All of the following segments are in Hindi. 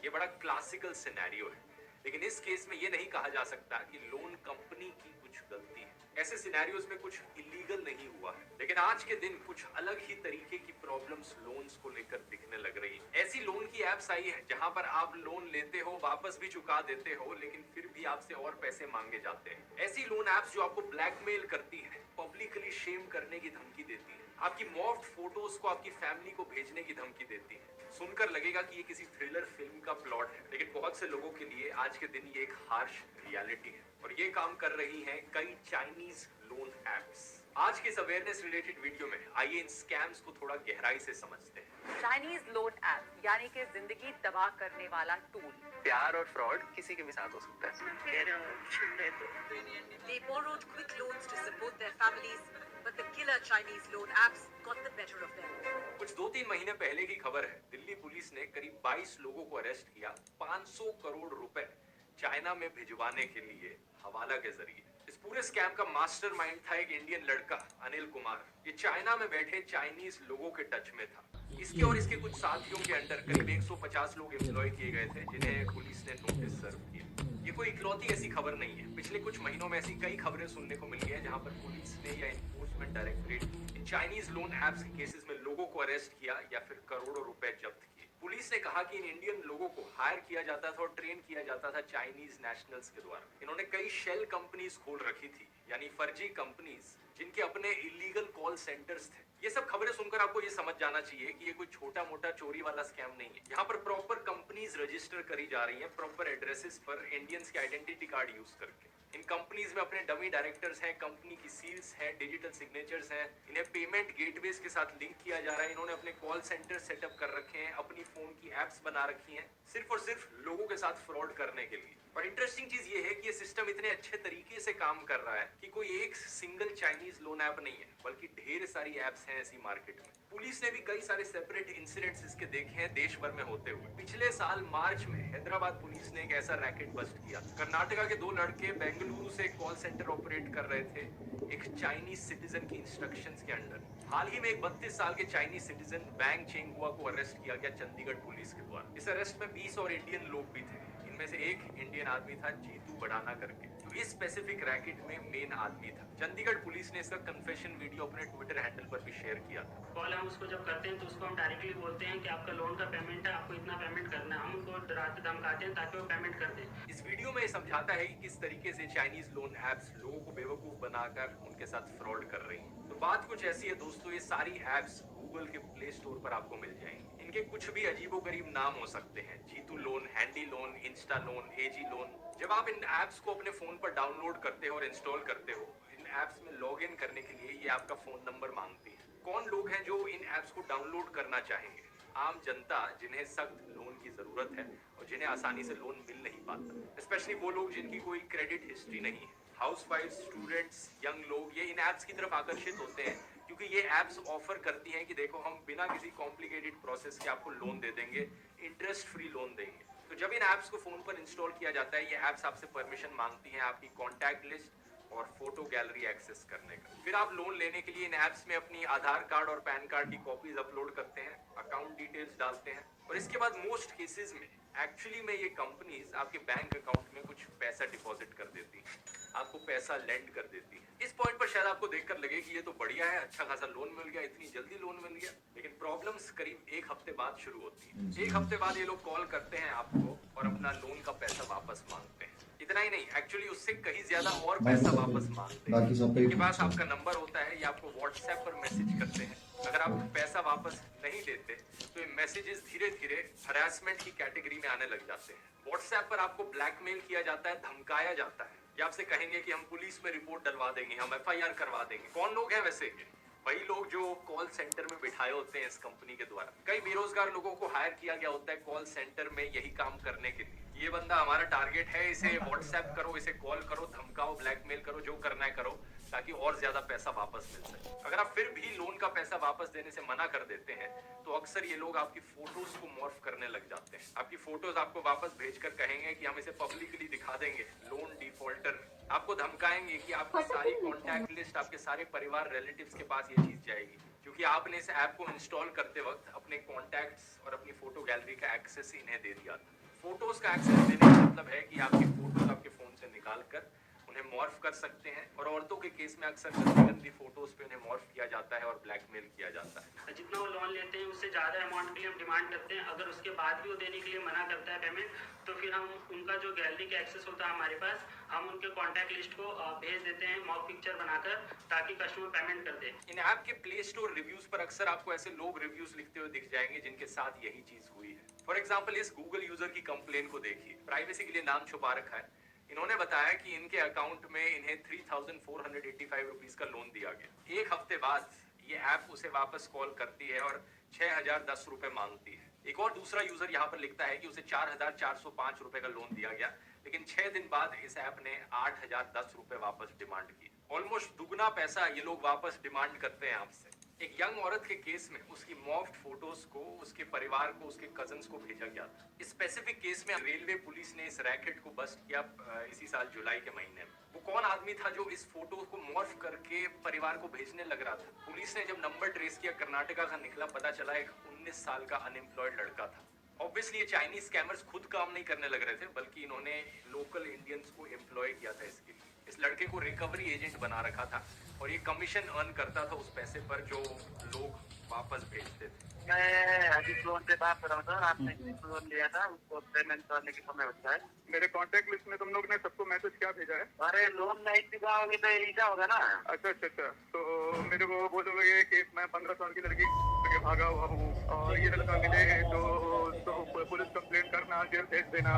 ये बड़ा क्लासिकल सिनेरियो है, लेकिन इस केस में ये नहीं कहा जा सकता कि लोन कंपनी की कुछ गलती है। ऐसे सिनेरियोज में कुछ इलीगल नहीं हुआ है, लेकिन आज के दिन कुछ अलग ही तरीके की प्रॉब्लम्स लोन्स को लेकर दिखने लग रही है। ऐसी लोन की एप्स आई है जहां पर आप लोन लेते हो, वापस भी चुका देते हो, लेकिन फिर भी आपसे और पैसे मांगे जाते हैं। ऐसी लोन एप्स जो आपको ब्लैकमेल करती है, पब्लिकली शेम करने की धमकी देती है, आपकी मॉर्फ्ड फोटोज को आपकी फैमिली को भेजने की धमकी देती है। सुनकर लगेगा कि ये किसी थ्रिलर फिल्म का प्लॉट है, लेकिन बहुत से लोगों के लिए आज के दिन ये एक हार्श रियलिटी है और ये काम कर रही हैं कई चाइनीज लोन एप्स। आज के इस अवेयरनेस रिलेटेड वीडियो में आइए इन स्कैम्स को थोड़ा गहराई से समझते हैं। चाइनीज लोन ऐप यानी कि जिंदगी तबाह करने वाला टूल। प्यार और फ्रॉड किसी के भी साथ हो सकता है। They borrowed quick loans to support their families, but the killer Chinese loan apps got the better of them. कुछ 2-3 महीने पहले की खबर है, दिल्ली पुलिस ने करीब 22 लोगों को अरेस्ट किया 500 करोड़ रुपए चाइना में भिजवाने के लिए हवाला के जरिए। इस पूरे स्कैम का मास्टरमाइंड था एक इंडियन लड़का अनिल कुमार। ये चाइना में बैठे चाइनीज लोगों के टच में था। इसके और इसके कुछ साथियों के अंडर करीब 150 लोग एम्प्लॉय किए गए थे, जिन्हें पुलिस ने नोटिस सर्व किया। ये कोई इकलौती ऐसी खबर नहीं है, पिछले कुछ महीनों में ऐसी कई खबरें सुनने को मिली है जहां पर पुलिस ने या enforcement directorate in Chinese loan apps के केसेस में लोगों को अरेस्ट किया या फिर करोड़ों रुपए जब्त किए। पुलिस ने कहा कि इन इंडियन लोगों को हायर किया जाता था और ट्रेन किया जाता था चाइनीज नेशनल्स के द्वारा। इन्होंने कई शेल कंपनीज खोल रखी थी, यानी फर्जी कंपनीज, जिनके अपने इलीगल कॉल सेंटर्स थे। ये सब खबरें सुनकर आपको ये समझ जाना चाहिए कि ये कोई छोटा मोटा चोरी वाला स्कैम नहीं है। यहाँ पर प्रॉपर कंपनीज रजिस्टर करी जा रही हैं, प्रॉपर एड्रेसेस पर इंडियंस के आइडेंटिटी कार्ड यूज करके। इन कंपनीज में अपने डमी डायरेक्टर्स हैं, कंपनी की सील्स हैं, डिजिटल सिग्नेचर्स हैं, इन्हें पेमेंट गेटवेज के साथ लिंक किया जा रहा है। इन्होंने अपने कॉल सेंटर सेटअप कर रखे हैं, अपनी फोन की एप्स बना रखी हैं, सिर्फ और सिर्फ लोगों के साथ फ्रॉड करने के लिए। और इंटरेस्टिंग चीज ये है कि ये सिस्टम इतने अच्छे तरीके से काम कर रहा है कि कोई एक सिंगल चाइनीज लोन ऐप नहीं है, बल्कि ढेर सारी एप्स हैं ऐसी मार्केट में। पुलिस ने भी कई सारे सेपरेट इंसिडेंट्स इसके देखे हैं देश भर में होते हुए। पिछले साल मार्च में हैदराबाद पुलिस ने एक ऐसा रैकेट बस्ट किया। कर्नाटका के 2 लड़के बेंगलुरु से कॉल सेंटर ऑपरेट कर रहे थे एक चाइनीज सिटीजन की इंस्ट्रक्शंस के अंडर। हाल ही में एक 32 साल के चाइनीज सिटीजन बैंग चेंगुआ को अरेस्ट किया गया चंडीगढ़ पुलिस के द्वारा। इस अरेस्ट में 20 और इंडियन लोग भी थे। इनमें से एक इंडियन आदमी था जीतू बड़ाना करके, जो इस स्पेसिफिक रैकेट में मेन आदमी था। चंडीगढ़ पुलिस ने इसका कन्फेशन वीडियो अपने ट्विटर हैंडल पर भी शेयर किया था। कॉल हम उसको जब करते हैं तो उसको हम डायरेक्टली बोलते हैं कि आपका लोन का पेमेंट है, आपको इतना पेमेंट करना है। हम उनको डराते धमकाते हैं ताकि वो पेमेंट कर दें। इस वीडियो में ये समझाता है कि किस तरीके से चाइनीज लोन एप्स लोगों को बेवकूफ बनाकर उनके साथ फ्रॉड कर रही हैं। तो बात कुछ ऐसी है दोस्तों, ये सारी एप्स गूगल के प्ले स्टोर पर आपको मिल जाएंगी। इनके कुछ भी अजीबोगरीब नाम हो सकते हैं, Jeetu loan, Handy loan, Insta loan, easy loan. जब आप इन एप्स को अपने फोन पर डाउनलोड करते हो और इंस्टॉल करते हो, इन एप्स में लॉग इन करने के लिए ये आपका फोन नंबर मांगती है। कौन लोग हैं जो इन एप्स को डाउनलोड करना चाहेंगे? आम जनता, जिन्हें सख्त लोन की जरूरत है और जिन्हें आसानी से लोन मिल नहीं पाता। स्पेशली वो लोग जिनकी कोई क्रेडिट हिस्ट्री नहीं है। हाउसवाइफ, स्टूडेंट्स, यंग लोग ये इन एप्स की तरफ आकर्षित होते हैं क्योंकि ये एप्स ऑफर करती हैं कि देखो हम बिना किसी कॉम्प्लिकेटेड प्रोसेस के आपको लोन दे देंगे, इंटरेस्ट फ्री लोन देंगे। तो जब इन एप्स को फोन पर इंस्टॉल किया जाता है, ये एप्स आपसे परमिशन मांगती हैं आपकी कॉन्टैक्ट लिस्ट और फोटो गैलरी एक्सेस करने का। फिर आप लोन लेने के लिए इन एप्स में अपनी आधार कार्ड और पैन कार्ड की कॉपीज अपलोड करते हैं, अकाउंट डिटेल्स डालते हैं और इसके बाद मोस्ट केसेस में एक्चुअली में ये कंपनीज आपके बैंक अकाउंट में कुछ पैसा डिपॉजिट कर देती है, आपको पैसा लेंड कर देती है। इस पॉइंट पर शायद आपको देखकर लगे कि ये तो बढ़िया है, अच्छा खासा लोन मिल गया, इतनी जल्दी लोन मिल गया। लेकिन प्रॉब्लम्स करीब 1 हफ्ते बाद शुरू होती है। 1 हफ्ते बाद ये लोग कॉल करते हैं आपको और अपना लोन का पैसा वापस मांगते हैं। इतना ही नहीं, एक्चुअली उससे कहीं ज्यादा और पैसा वापस मांगते हैं। इनके पास आपका नंबर होता है, ये आपको व्हाट्सएप पर मैसेज करते हैं। अगर आप पैसा वापस नहीं देते तो ये मैसेजेस धीरे धीरे हरासमेंट की कैटेगरी में आने लग जाते हैं। व्हाट्सएप पर आपको ब्लैकमेल किया जाता है, धमकाया जाता है। ये आपसे कहेंगे कि हम पुलिस में रिपोर्ट डलवा देंगे, हम एफआईआर करवा देंगे। कौन लोग हैं वैसे? वही लोग जो कॉल सेंटर में बिठाए होते हैं इस कंपनी के द्वारा। कई बेरोजगार लोगों को हायर किया गया होता है कॉल सेंटर में यही काम करने के लिए। ये बंदा हमारा टारगेट है, इसे व्हाट्सएप करो, इसे कॉल करो, धमकाओ, ब्लैकमेल करो, जो करना है करो, ताकि और ज्यादा पैसा वापस मिल सके। अगर आप फिर भी लोन का पैसा वापस देने से मना कर देते हैं तो अक्सर ये लोग आपकी फोटोज को मॉर्फ करने लग जाते हैं। आपकी फोटोज आपको वापस भेजकर कहेंगे कि हम इसे पब्लिकली दिखा देंगे, लोन डिफॉल्टर। आपको धमकाएंगे कि आपकी सारी कॉन्टैक्ट लिस्ट, आपके सारे परिवार, रिलेटिव्स के पास ये चीज जाएगी, क्योंकि आपने इस ऐप को इंस्टॉल करते वक्त अपने कॉन्टैक्ट्स और अपनी फोटो गैलरी का एक्सेस इन्हें दे दिया था। फोटोज का एक्सेस देने का मतलब है कि आपकी फोटोज आपके फोन से निकाल कर उन्हें मॉर्फ कर सकते हैं, और औरतों के केस में अक्सर गंदी गंदी फोटोज पे उन्हें मॉर्फ किया जाता है और ब्लैकमेल किया जाता है। जितना वो लोन लेते हैं उससे ज़्यादा अमाउंट के लिए हम डिमांड करते हैं। अगर उसके बाद भी वो देने के लिए मना करता है पेमेंट, तो फिर हम उनका जो गैलरी का एक्सेस होता है हमारे पास, हम उनके कॉन्टैक्ट लिस्ट को भेज देते हैं मॉक पिक्चर बनाकर, ताकि कस्टमर पेमेंट कर दे। इन ऐप के प्ले स्टोर रिव्यूज पर अक्सर आपको ऐसे लोग रिव्यूज लिखते हुए दिख जाएंगे जिनके साथ यही चीज हुई है। फॉर एग्जाम्पल, इस गूगल यूजर की कंप्लेन को देखिए। प्राइवेसी के लिए नाम छुपा रखा है। इन्होंने बताया कि इनके अकाउंट में इन्हें 3,485 रुपीज का लोन दिया गया। एक हफ्ते बाद ये ऐप उसे वापस कॉल करती है और 6,010 रुपए मांगती है। एक और दूसरा यूजर यहाँ पर लिखता है कि उसे 4,405 रुपए का लोन दिया गया, लेकिन 6 दिन बाद इस ऐप ने 8,010 रुपए वापस डिमांड की। ऑलमोस्ट दुगना पैसा ये लोग वापस डिमांड करते हैं आपसे। एक यंग औरत के केस में उसकी मॉर्फ्ड फोटोज को उसके परिवार को, उसके कजन्स को भेजा गया था। इस स्पेसिफिक केस में रेलवे पुलिस ने इस रैकेट को बस्ट किया इसी साल जुलाई के महीने में। वो कौन आदमी था जो इस फोटो को मॉर्फ करके परिवार को भेजने लग रहा था? पुलिस ने जब नंबर ट्रेस किया, कर्नाटका का निकला, पता चला एक 19 साल का अनएम्प्लॉयड लड़का था। ऑब्वियसली ये चाइनीज स्कैमर्स खुद काम नहीं करने लग रहे थे, बल्कि इन्होंने लोकल इंडियंस को एम्प्लॉय किया था इसके लिए। इस लड़के को रिकवरी एजेंट बना रखा था और ये कमीशन अर्न करता था उस पैसे पर जो लोग वापस भेजते थे। मैं अजीत लोन से बात कर रहा था। आपने लोन लिया था, उसको पेमेंट करने की समय होता है। मेरे कांटेक्ट लिस्ट में तुम लोग ने सबको मैसेज क्या भेजा है? अरे लोन नहीं चुकाओगे तो ऐसा होगा ना। अच्छा, तो मेरे को बोलोगे कि मैं 15 साल की लड़की के भागा हुआ हूँ और ये लड़का मिले तो पुलिस कंप्लेंट करना, जेल भेज देना,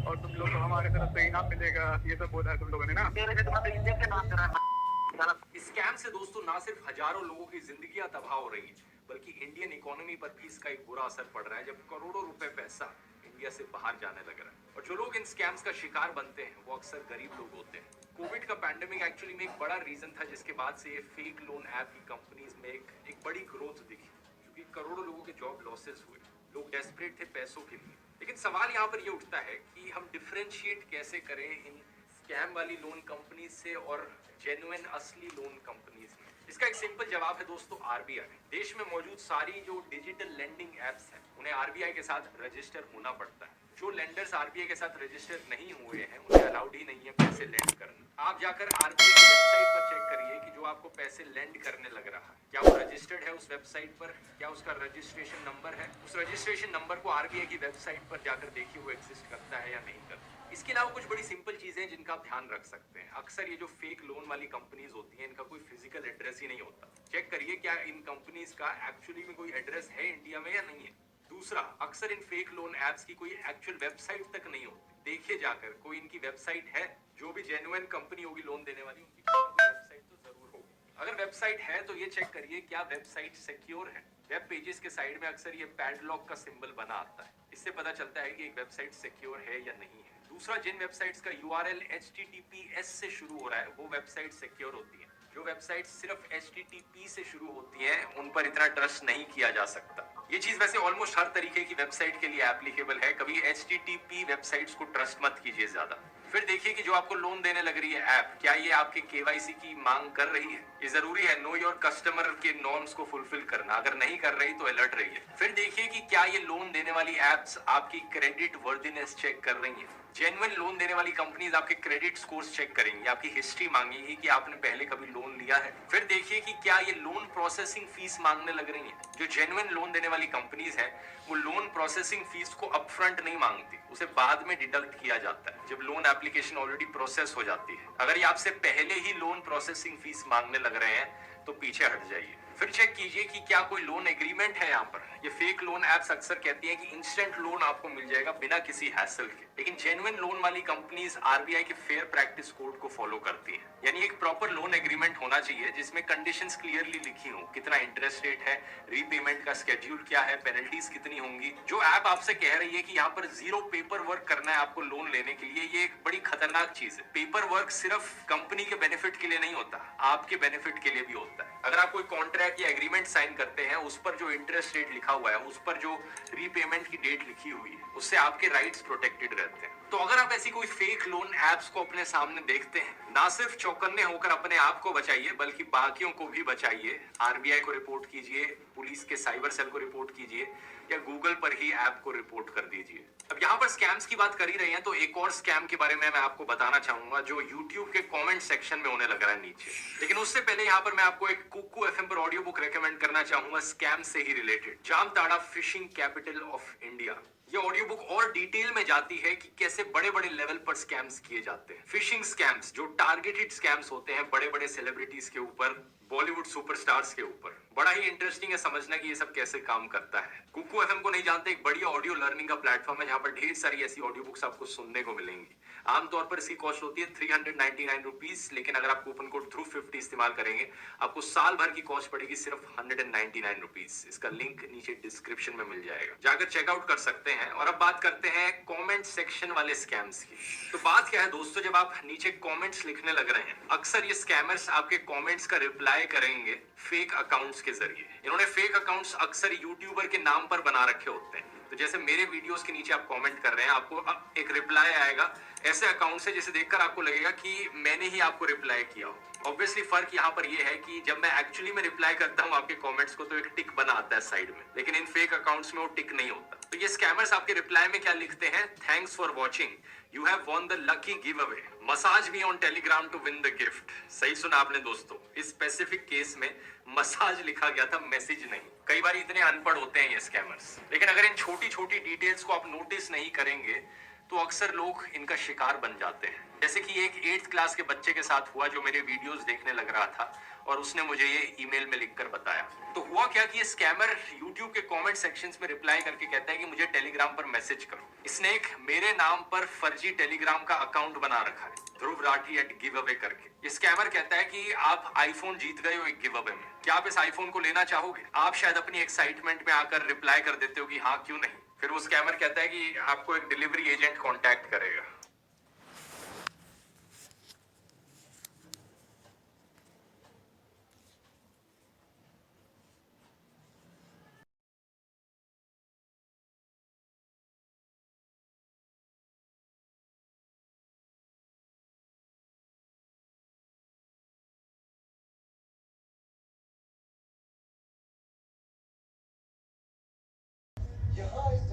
और तुम लोग को हमारे तरफ से इनाम मिलेगा, ये सब बोला है तुम लोगों ने ना? मेरे से तुम्हारे इंडियन के नाम करा। इस स्कैम से दोस्तों ना सिर्फ हजारों लोगों की जिंदगियां तबाह हो रही है, बल्कि इंडियन इकोनॉमी पर भी इसका एक बुरा असर पड़ रहा है, जब करोड़ों रुपए पैसा इंडिया से बाहर जाने लग रहा है। और जो लोग इन स्कैम्स का शिकार बनते हैं वो अक्सर गरीब लोग होते हैं। कोविड का पैंडेमिक एक्चुअली में एक बड़ा रीजन था जिसके बाद से ये फेक लोन ऐप की कंपनीज में एक बड़ी ग्रोथ दिखी, क्योंकि करोड़ों लोगों के जॉब लॉसेस हुए, लोग डेस्परेट थे पैसों के लिए। लेकिन सवाल यहाँ पर ये उठता है कि हम डिफरेंशिएट कैसे करें इन स्कैम वाली लोन कंपनी से और जेन्युइन असली लोन कंपनीज में। इसका एक सिंपल जवाब है दोस्तों, आरबीआई। देश में मौजूद सारी जो डिजिटल लेंडिंग एप्स हैं उन्हें आरबीआई के साथ रजिस्टर होना पड़ता है। जो लेंडर्स आरबीआई के साथ रजिस्टर नहीं हुए हैं उन्हें अलाउड ही नहीं है पैसे लेंड करना। आप जाकर आरबीआई की वेबसाइट पर चेक करिए कि जो आपको पैसे लेंड करने लग रहा है क्या वो रजिस्टर्ड है उस वेबसाइट पर, क्या उसका रजिस्ट्रेशन नंबर है। उस रजिस्ट्रेशन नंबर को आरबीआई की वेबसाइट पर जाकर देखिए वो एग्जिस्ट करता है या नहीं करता। इसके अलावा कुछ बड़ी सिंपल चीजें हैं जिनका आप ध्यान रख सकते हैं। अक्सर ये जो फेक लोन वाली कंपनीज होती हैं इनका कोई फिजिकल एड्रेस ही नहीं होता। चेक करिए क्या इन कंपनीज का एक्चुअली में कोई एड्रेस है इंडिया में या नहीं है। दूसरा, अक्सर इन फेक लोन एप्स की कोई एक्चुअल वेबसाइट तक नहीं होती। देखिए जाकर कोई इनकी वेबसाइट है, जो भी जेन्युइन कंपनी होगी लोन देने वाली उनकी वेबसाइट तो जरूर होगी। अगर वेबसाइट है तो ये चेक करिए क्या वेबसाइट सिक्योर है। वेब पेजेस के साइड में अक्सर ये पैडलॉक का सिंबल बना आता है, इससे पता चलता है कि एक वेबसाइट सिक्योर है या नहीं है। दूसरा, जिन वेबसाइट्स का URL HTTPS से शुरू हो रहा है वो वेबसाइट सिक्योर होती है। जो वेबसाइट सिर्फ HTTP से शुरू होती है उन पर इतना ट्रस्ट नहीं किया जा सकता। ये चीज वैसे ऑलमोस्ट हर तरीके की वेबसाइट के लिए एप्लीकेबल है। कभी HTTP वेबसाइट्स को ट्रस्ट मत कीजिए ज्यादा। फिर देखिए कि जो आपको लोन देने लग रही है ऐप, क्या ये आपके KYC की मांग कर रही है। ये जरूरी है नो योर कस्टमर के नॉर्म्स को फुलफिल करना। अगर नहीं कर रही तो अलर्ट रहिए। फिर देखिए कि क्या ये लोन देने वाली एप्स आपकी क्रेडिट वर्दीनेस चेक कर रही है। जेन्युइन लोन देने वाली कंपनीज आपके क्रेडिट स्कोर्स चेक करेंगी, आपकी हिस्ट्री मांगेगी कि आपने पहले कभी लोन लिया है। फिर देखिए कि क्या ये लोन प्रोसेसिंग फीस मांगने लग रही है। जो जेन्युइन लोन देने वाली कंपनीज है वो लोन प्रोसेसिंग फीस को अपफ्रंट नहीं मांगती, उसे बाद में डिडक्ट किया जाता है जब लोन एप्लीकेशन ऑलरेडी प्रोसेस हो जाती है। अगर ये आपसे पहले ही लोन प्रोसेसिंग फीस मांगने लग रहे हैं तो पीछे हट जाइए। फिर चेक कीजिए कि क्या कोई लोन एग्रीमेंट है यहाँ पर। ये फेक लोन एप्स अक्सर कहती हैं कि इंस्टेंट लोन आपको मिल जाएगा बिना किसी हैसल के, लेकिन जेन्युइन लोन वाली कंपनीज आरबीआई के फेयर प्रैक्टिस कोड को फॉलो करती हैं। यानी एक प्रॉपर लोन एग्रीमेंट होना चाहिए जिसमें कंडीशंस क्लियरली लिखी हो, कितना इंटरेस्ट रेट है, रीपेमेंट का स्केड्यूल क्या है, पेनल्टीज कितनी होंगी। जो ऐप आपसे कह रही है कि यहाँ पर जीरो पेपर वर्क करना है आपको लोन लेने के लिए, ये एक बड़ी खतरनाक चीज है। पेपर वर्क सिर्फ कंपनी के बेनिफिट के लिए नहीं होता, आपके बेनिफिट के लिए भी होता है। अगर आप कोई कॉन्ट्रैक्ट या एग्रीमेंट साइन करते हैं, उस पर जो इंटरेस्ट रेट लिखा हुआ है, उस पर जो रीपेमेंट की डेट लिखी हुई है, उससे आपके राइट्स प्रोटेक्टेड रहते हैं। तो अगर आप ऐसी कोई फेक लोन एप्स को अपने सामने देखते हैं, ना सिर्फ चौकन्ने होकर अपने आप को बचाइए बल्कि बाकियों को भी बचाइए। आरबीआई को रिपोर्ट कीजिए, पुलिस के साइबर सेल को रिपोर्ट कीजिए या गूगल पर ही ऐप को रिपोर्ट कर दीजिए। अब यहाँ यहाँ पर स्कैम्स की बात कर ही रहे हैं तो एक और स्कैम के बारे में मैं आपको बताना चाहूंगा जो YouTube के कमेंट सेक्शन में होने लग रहा है नीचे। लेकिन उससे पहले यहाँ पर मैं आपको एक कुकू एफएम पर ऑडियो बुक रेकमेंड करना चाहूंगा स्कैम से ही related, Jamtara phishing capital of India. ये ऑडियो बुक और डिटेल में जाती है कि कैसे बड़े बड़े लेवल पर स्कैम्स किए जाते हैं। फिशिंग स्कैम्स जो टारगेटेड स्कैम्स होते हैं बड़े बड़े सेलिब्रिटीज के ऊपर, बॉलीवुड सुपरस्टार्स के ऊपर। बड़ा ही इंटरेस्टिंग है समझना कि ये सब कैसे काम करता है। कुकू एफएम को नहीं जानते, एक बढ़िया ऑडियो लर्निंग का प्लेटफॉर्म है जहां पर ढेर सारी ऐसी ऑडियो बुक्स आपको सुनने को मिलेंगी। आमतौर पर इसकी कॉस्ट होती है 399 रुपीज, लेकिन अगर आप कूपन कोड थ्रू 50 इस्तेमाल करेंगे आपको साल भर की कॉस्ट पड़ेगी सिर्फ 199 रुपीज। इसका लिंक नीचे डिस्क्रिप्शन में मिल जाएगा, जाकर चेकआउट कर सकते हैं। और अब बात करते हैं कमेंट सेक्शन वाले स्कैम्स की। तो बात क्या है दोस्तों, जब आप नीचे कमेंट्स लिखने लग रहे हैं, अक्सर ये स्कैमर्स आपके कमेंट्स का रिप्लाई करेंगे फेक अकाउंट्स के जरिए। इन्होंने फेक अकाउंट्स अक्सर यूट्यूबर के नाम पर बना रखे होते हैं। तो जैसे मेरे वीडियोस के नीचे आप कमेंट कर रहे हैं, आपको अब एक रिप्लाई आएगा ऐसे अकाउंट से जिसे देखकर आपको लगेगा कि मैंने ही आपको रिप्लाई किया हो। ऑब्वियसली फर्क यहाँ पर यह है कि जब मैं एक्चुअली में रिप्लाई करता हूँ आपके कमेंट्स को तो एक टिक बना आता है साइड में, लेकिन इन फेक अकाउंट्स में वो टिक नहीं होता। तो ये स्कैमर्स आपके रिप्लाई में क्या लिखते हैं, thanks for watching, you have won the lucky giveaway, message me on Telegram to win the gift. सही सुना आपने दोस्तों, इस स्पेसिफिक केस में मसाज लिखा गया था, मैसेज नहीं। कई बार इतने अनपढ़ होते हैं ये स्कैमर्स, लेकिन अगर इन छोटी छोटी डिटेल्स को आप नोटिस नहीं करेंगे तो अक्सर लोग इनका शिकार बन जाते हैं। जैसे कि एक 8th क्लास के बच्चे के साथ हुआ जो मेरे वीडियोस देखने लग रहा था और उसने मुझे ये ईमेल में लिखकर बताया। तो हुआ क्या कि ये स्कैमर YouTube के कमेंट सेक्शंस में रिप्लाई करके कहता है कि मुझे टेलीग्राम पर मैसेज करो। इसने एक मेरे नाम पर फर्जी टेलीग्राम का अकाउंट बना रखा है, ध्रुव राठी @giveaway करके। ये स्कैमर कहता है कि आप आईफोन जीत गए हो एक गिव अवे में, क्या आप इस आईफोन को लेना चाहोगे? आप शायद अपनी एक्साइटमेंट में आकर रिप्लाई कर देते हो कि हाँ क्यों नहीं। फिर वो स्कैमर कहता है कि आपको एक डिलीवरी एजेंट कांटेक्ट करेगा। यहाँ